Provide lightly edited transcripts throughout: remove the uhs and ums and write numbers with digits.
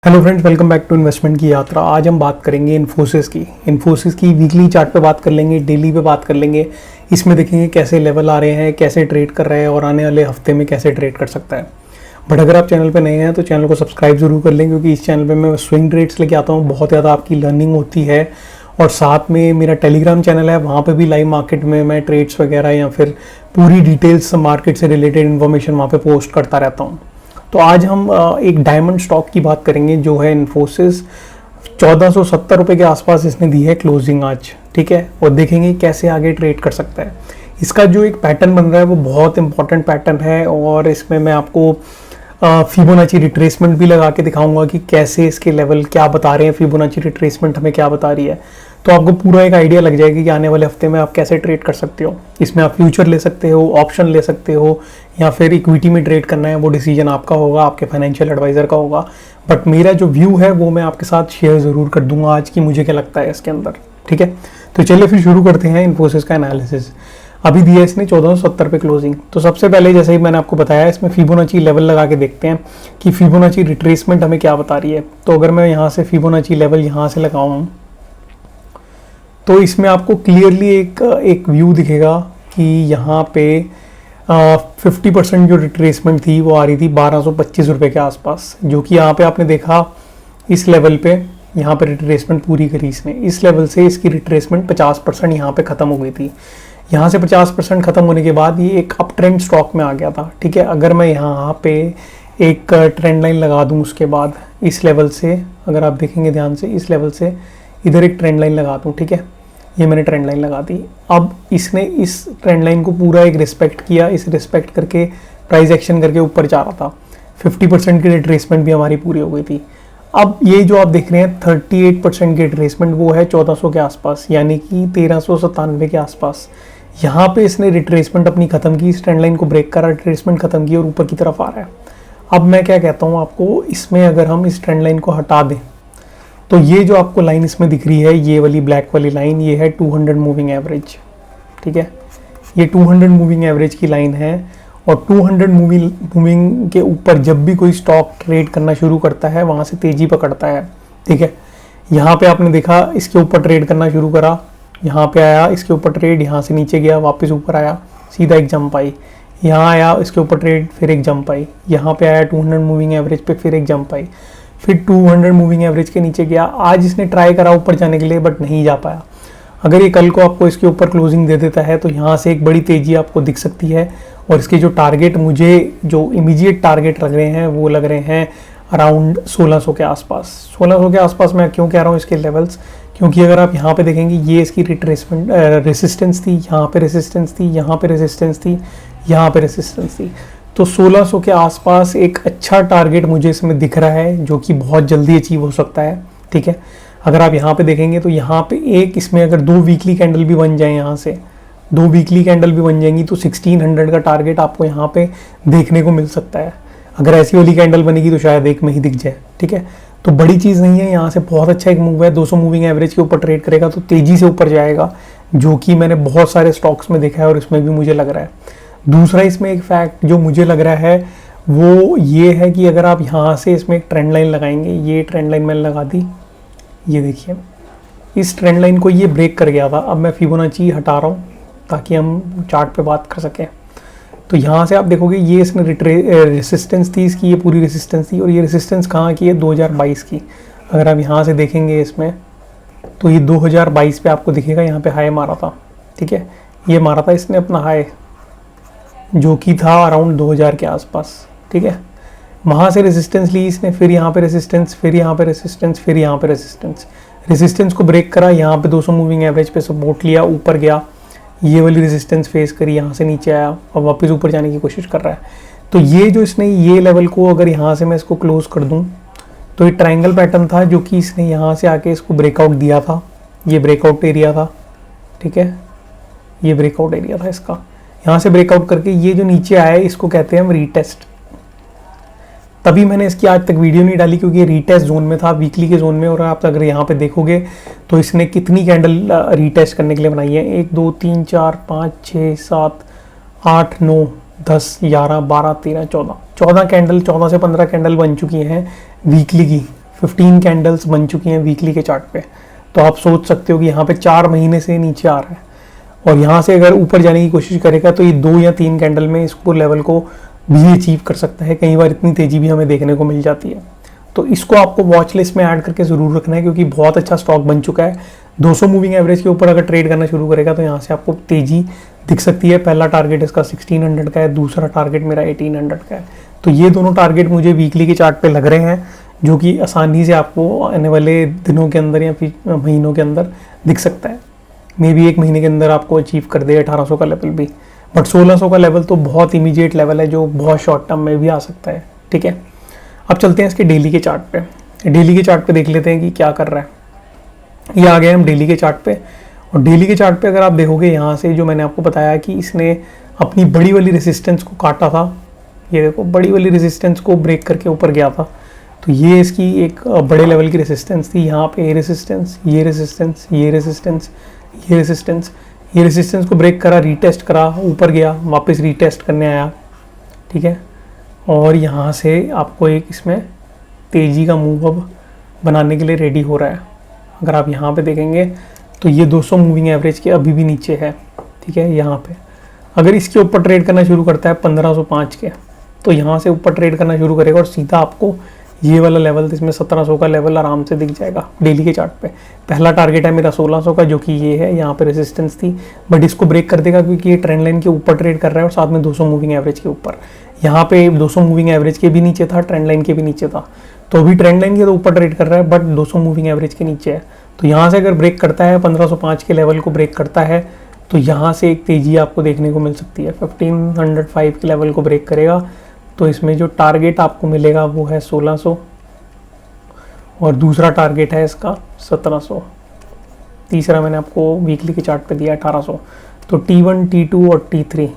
Hello friends, welcome back to investment की यात्रा। आज हम बात करेंगे इन्फोसिस की वीकली चार्ट पे बात कर लेंगे, डेली पे बात कर लेंगे। इसमें देखेंगे कैसे लेवल आ रहे हैं, कैसे ट्रेड कर रहे हैं और आने वाले हफ्ते में कैसे ट्रेड कर सकता है। बट अगर आप चैनल पे नए हैं तो चैनल को सब्सक्राइब जरूर कर लें, क्योंकि इस चैनल पे मैं स्विंग ट्रेड्स लेके आता हूँ। बहुत ज़्यादा आपकी लर्निंग होती है। और साथ में मेरा टेलीग्राम चैनल है, वहाँ पे भी लाइव मार्केट में मैं ट्रेड्स वगैरह या फिर पूरी डिटेल्स मार्केट से रिलेटेड इन्फॉर्मेशन वहाँ पे पोस्ट करता रहता हूँ। तो आज हम एक डायमंड स्टॉक की बात करेंगे जो है इन्फोसिस। 1470 रुपये के आसपास इसने दी है क्लोजिंग आज, ठीक है। और देखेंगे कैसे आगे ट्रेड कर सकता है। इसका जो एक पैटर्न बन रहा है वो बहुत इंपॉर्टेंट पैटर्न है, और इसमें मैं आपको फिबोनाची रिट्रेसमेंट भी लगा के दिखाऊंगा कि कैसे इसके लेवल क्या बता रहे हैं, फिबोनाची रिट्रेसमेंट हमें क्या बता रही है। तो आपको पूरा एक आइडिया लग जाएगा कि आने वाले हफ्ते में आप कैसे ट्रेड कर सकते हो। इसमें आप फ्यूचर ले सकते हो, ऑप्शन ले सकते हो, या फिर इक्विटी में ट्रेड करना है, वो डिसीजन आपका होगा, आपके फाइनेंशियल एडवाइजर का होगा। बट मेरा जो व्यू है वो मैं आपके साथ शेयर ज़रूर कर दूंगा आज की, मुझे क्या लगता है इसके अंदर, ठीक है। तो चलिए फिर शुरू करते हैं इन्फोसिस का एनालिसिस। अभी दिया इसने 1470 पे क्लोजिंग। तो सबसे पहले जैसे ही मैंने आपको बताया, इसमें फिबोनाची लेवल लगा के देखते हैं कि फिबोनाची रिट्रेसमेंट हमें क्या बता रही है। तो अगर मैं यहाँ से फिबोनाची लेवल यहाँ से लगाऊँ तो इसमें आपको क्लियरली एक व्यू दिखेगा कि यहाँ पे 50% जो रिट्रेसमेंट थी वो आ रही थी 1225 रुपये के आसपास, जो कि यहाँ पे आपने देखा इस लेवल पे यहाँ पे रिट्रेसमेंट पूरी करी इसने। इस लेवल से इसकी रिट्रेसमेंट 50% यहाँ पे ख़त्म हो गई थी। यहाँ से 50% ख़त्म होने के बाद ये एक अप ट्रेंड स्टॉक में आ गया था, ठीक है। अगर मैं यहाँ पे एक ट्रेंड लाइन लगा दूँ, उसके बाद इस लेवल से अगर आप देखेंगे ध्यान से, इस लेवल से इधर एक ट्रेंड लाइन लगा दूँ, ठीक है। ये मैंने ट्रेंड लाइन लगा दी। अब इसने इस ट्रेंड लाइन को पूरा एक रिस्पेक्ट किया, इस रिस्पेक्ट करके प्राइस एक्शन करके ऊपर जा रहा था। 50% की रिट्रेसमेंट भी हमारी पूरी हो गई थी। अब ये जो आप देख रहे हैं 38% की रिट्रेसमेंट, वो है 1400 के आसपास, यानी कि 1397 के आसपास। यहाँ पे इसने रिट्रेसमेंट अपनी ख़त्म की, इस ट्रेंड लाइन को ब्रेक करा, रिट्रेसमेंट ख़त्म की और ऊपर की तरफ आ रहा है। अब मैं क्या कहता हूँ आपको, इसमें अगर हम इस ट्रेंड लाइन को हटा दें तो ये जो आपको लाइन इसमें दिख रही है, ये वाली ब्लैक वाली लाइन, ये है 200 मूविंग एवरेज, ठीक है। ये 200 मूविंग एवरेज की लाइन है। और 200 मूविंग के ऊपर जब भी कोई स्टॉक ट्रेड करना शुरू करता है, वहाँ से तेज़ी पकड़ता है, ठीक है। यहाँ पे आपने देखा इसके ऊपर ट्रेड करना शुरू करा, यहाँ पे आया, इसके ऊपर ट्रेड, यहाँ से नीचे गया, वापस ऊपर आया, सीधा एक जंप आई, यहाँ आया, इसके ऊपर ट्रेड, फिर एक जंप आई, यहाँ पे आया 200 मूविंग एवरेज पे, फिर एक जंप आई, फिर 200 मूविंग एवरेज के नीचे गया। आज इसने ट्राई करा ऊपर जाने के लिए, बट नहीं जा पाया। अगर ये कल को आपको इसके ऊपर क्लोजिंग दे देता है तो यहाँ से एक बड़ी तेज़ी आपको दिख सकती है। और इसके जो टारगेट, मुझे जो इमीडिएट टारगेट लग रहे हैं वो लग रहे हैं अराउंड 1600 के आसपास। 1600 के आसपास मैं क्यों कह रहा हूँ इसके लेवल्स, क्योंकि अगर आप यहाँ पे देखेंगे, ये इसकी रिट्रेसमेंट रेसिस्टेंस थी, यहाँ पे रेसिस्टेंस थी, यहाँ पे रेसिस्टेंस थी, यहाँ पे रेसिस्टेंस थी। तो 1600 के आसपास एक अच्छा टारगेट मुझे इसमें दिख रहा है, जो कि बहुत जल्दी अचीव हो सकता है, ठीक है। अगर आप यहाँ पे देखेंगे तो यहाँ पे एक, इसमें अगर 2 वीकली कैंडल भी बन जाए, यहाँ से 2 वीकली कैंडल भी बन जाएंगी तो 1600 का टारगेट आपको यहाँ पे देखने को मिल सकता है। अगर ऐसी वाली कैंडल बनेगी तो शायद एक में ही दिख जाए, ठीक है। तो बड़ी चीज़ नहीं है, यहाँ से बहुत अच्छा एक मूव है। 200 मूविंग एवरेज के ऊपर ट्रेड करेगा तो तेज़ी से ऊपर जाएगा, जो कि मैंने बहुत सारे स्टॉक्स में देखा है और इसमें भी मुझे लग रहा है। दूसरा इसमें एक फैक्ट जो मुझे लग रहा है वो ये है कि अगर आप यहाँ से इसमें एक ट्रेंड लाइन लगाएंगे, ये ट्रेंड लाइन मैंने लगा दी, ये देखिए इस ट्रेंड लाइन को ये ब्रेक कर गया था। अब मैं फिबोनाची हटा रहा हूँ ताकि हम चार्ट पे बात कर सकें। तो यहाँ से आप देखोगे ये इसने रेसिस्टेंस थी इसकी, ये पूरी रेसिस्टेंस थी। और ये रेसिस्टेंस कहाँ की है, 2022 की। अगर आप यहाँ से देखेंगे इसमें तो ये 2022 पे आपको दिखेगा, यहाँ पे हाई मारा था, ठीक है। ये मारा था इसने अपना हाई, जो कि था अराउंड 2000 के आसपास, ठीक है। वहाँ से रेजिस्टेंस ली इसने, फिर यहाँ पे रेजिस्टेंस, फिर यहाँ पे रेजिस्टेंस, फिर यहाँ पे रेजिस्टेंस को ब्रेक करा, यहाँ पे 200 मूविंग एवरेज पे सपोर्ट लिया, ऊपर गया, ये वाली रेजिस्टेंस फेस करी, यहाँ से नीचे आया और वापस ऊपर जाने की कोशिश कर रहा है। तो ये जो इसने ये लेवल को, अगर यहाँ से मैं इसको क्लोज कर दूँ तो ये ट्रायंगल पैटर्न था, जो कि इसने यहाँ से आके इसको ब्रेकआउट दिया था। ये ब्रेकआउट एरिया था, ठीक है, ये ब्रेकआउट एरिया था इसका। यहाँ से ब्रेकआउट करके ये जो नीचे आया है, इसको कहते हैं हम रीटेस्ट। तभी मैंने इसकी आज तक वीडियो नहीं डाली, क्योंकि ये रीटेस्ट जोन में था, वीकली के जोन में। और आप अगर यहाँ पे देखोगे तो इसने कितनी कैंडल रीटेस्ट करने के लिए बनाई है, 1 2 3 4 5 6 7 8 9 10 11 12 13 14 कैंडल, 14 से 15 कैंडल बन चुकी हैं वीकली की। 15 कैंडल्स बन चुकी हैं वीकली के चार्ट पे। तो आप सोच सकते हो कि यहाँ पे 4 महीने से नीचे आ रहा है, और यहाँ से अगर ऊपर जाने की कोशिश करेगा तो ये 2 या 3 कैंडल में इसको लेवल को भी अचीव कर सकता है। कई बार इतनी तेजी भी हमें देखने को मिल जाती है। तो इसको आपको वॉच लिस्ट में ऐड करके ज़रूर रखना है, क्योंकि बहुत अच्छा स्टॉक बन चुका है। 200 मूविंग एवरेज के ऊपर अगर ट्रेड करना शुरू करेगा तो यहाँ से आपको तेजी दिख सकती है। पहला टारगेट इसका 1600 का है, दूसरा टारगेट मेरा 1800 का है। तो ये दोनों टारगेट मुझे वीकली के चार्ट पे लग रहे हैं, जो कि आसानी से आपको आने वाले दिनों के अंदर या फिर महीनों के अंदर दिख सकता है। मे बी 1 महीने के अंदर आपको अचीव कर दे 1800 का लेवल भी, बट 1600 का लेवल तो बहुत इमीडिएट लेवल है, जो बहुत शॉर्ट टर्म में भी आ सकता है। ठीक है, अब चलते हैं इसके डेली के चार्ट पे। डेली के चार्ट पे देख लेते हैं कि क्या कर रहा है। ये आ गए हम डेली के चार्ट पे, और डेली के चार्ट पे अगर आप देखोगे यहाँ से, जो मैंने आपको बताया कि इसने अपनी बड़ी वाली रेजिस्टेंस को काटा था, ये देखो बड़ी वाली रेजिस्टेंस को ब्रेक करके ऊपर गया था। तो ये इसकी एक बड़े लेवल की रेजिस्टेंस थी। यहाँ पे ये रेजिस्टेंस, ये रेजिस्टेंस, ये रेजिस्टेंस, ये रेजिस्टेंस, ये रेजिस्टेंस को ब्रेक करा, रीटेस्ट करा, ऊपर गया, वापस रीटेस्ट करने आया। ठीक है, और यहाँ से आपको एक इसमें तेज़ी का मूव अब बनाने के लिए रेडी हो रहा है। अगर आप यहाँ पे देखेंगे तो ये 200 मूविंग एवरेज के अभी भी नीचे है। ठीक है, यहाँ पे अगर इसके ऊपर ट्रेड करना शुरू करता है 1505 के, तो यहाँ से ऊपर ट्रेड करना शुरू करेगा और सीधा आपको ये वाला लेवल, इसमें 1700 का लेवल आराम से दिख जाएगा डेली के चार्ट पे। पहला टारगेट है मेरा 1600 का, जो कि ये है, यहाँ पे रेजिस्टेंस थी, बट इसको ब्रेक कर देगा क्योंकि ये ट्रेंड लाइन के ऊपर ट्रेड कर रहा है और साथ में 200 मूविंग एवरेज के ऊपर। यहाँ पे 200 मूविंग एवरेज के भी नीचे था, ट्रेंड लाइन के भी नीचे था। तो अभी ट्रेंड लाइन के तो ऊपर ट्रेड कर रहा है, बट 200 मूविंग एवरेज के नीचे है। तो यहाँ से अगर ब्रेक करता है, 1505 के लेवल को ब्रेक करता है, तो यहाँ से एक तेज़ी आपको देखने को मिल सकती है। 1505 के लेवल को ब्रेक करेगा तो इसमें जो टारगेट आपको मिलेगा वो है 1600, और दूसरा टारगेट है इसका 1700, तीसरा मैंने आपको वीकली के चार्ट पे दिया 1800। तो T1, T2 और T3।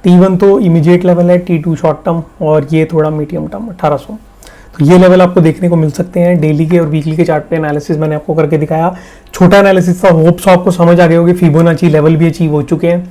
T1 तो इमीडिएट लेवल है, T2 शॉर्ट टर्म, और ये थोड़ा मीडियम टर्म 1800। तो ये लेवल आपको देखने को मिल सकते हैं डेली के और वीकली के चार्ट पे। एनालिसिस मैंने आपको करके दिखाया, छोटा एनालिसिस था। होप सो आपको समझ आ गए होंगे। फिबोनाची लेवल भी अचीव हो चुके हैं,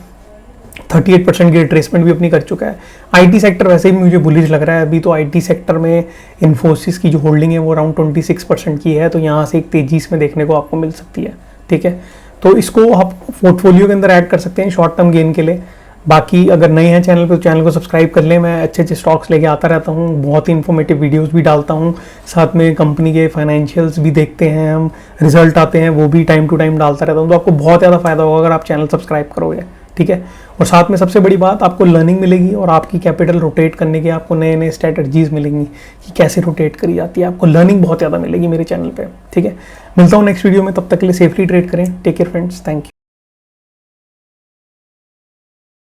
38% की रिट्रेसमेंट भी अपनी कर चुका है। आईटी सेक्टर वैसे भी मुझे बुलिश लग रहा है। अभी तो आईटी सेक्टर में इन्फोसिस की जो होल्डिंग है वो अराउंड 26% की है, तो यहाँ से एक तेजी इसमें देखने को आपको मिल सकती है। ठीक है, तो इसको आप पोर्टफोलियो के अंदर ऐड कर सकते हैं शॉर्ट टर्म गेन के लिए। बाकी अगर नए हैं चैनल पे तो चैनल को सब्सक्राइब कर लें। मैं अच्छे अच्छे स्टॉक्स लेके आता रहता हूँ, बहुत ही इन्फॉर्मेटिव वीडियोस भी डालता हूँ, साथ में कंपनी के फाइनेंशियल्स भी देखते हैं हम, रिजल्ट आते हैं वो भी टाइम टू टाइम डालता रहता हूँ। तो आपको बहुत ज़्यादा फायदा होगा अगर आप चैनल सब्सक्राइब करोगे। ठीक है, और साथ में सबसे बड़ी बात, आपको लर्निंग मिलेगी और आपकी कैपिटल रोटेट करने के आपको नए नए स्ट्रैटेजीज मिलेंगी कि कैसे रोटेट करी जाती है। आपको लर्निंग बहुत ज़्यादा मिलेगी मेरे चैनल पे। ठीक है, मिलता हूँ नेक्स्ट वीडियो में, तब तक के लिए सेफली ट्रेड करें। Take care friends, thank you.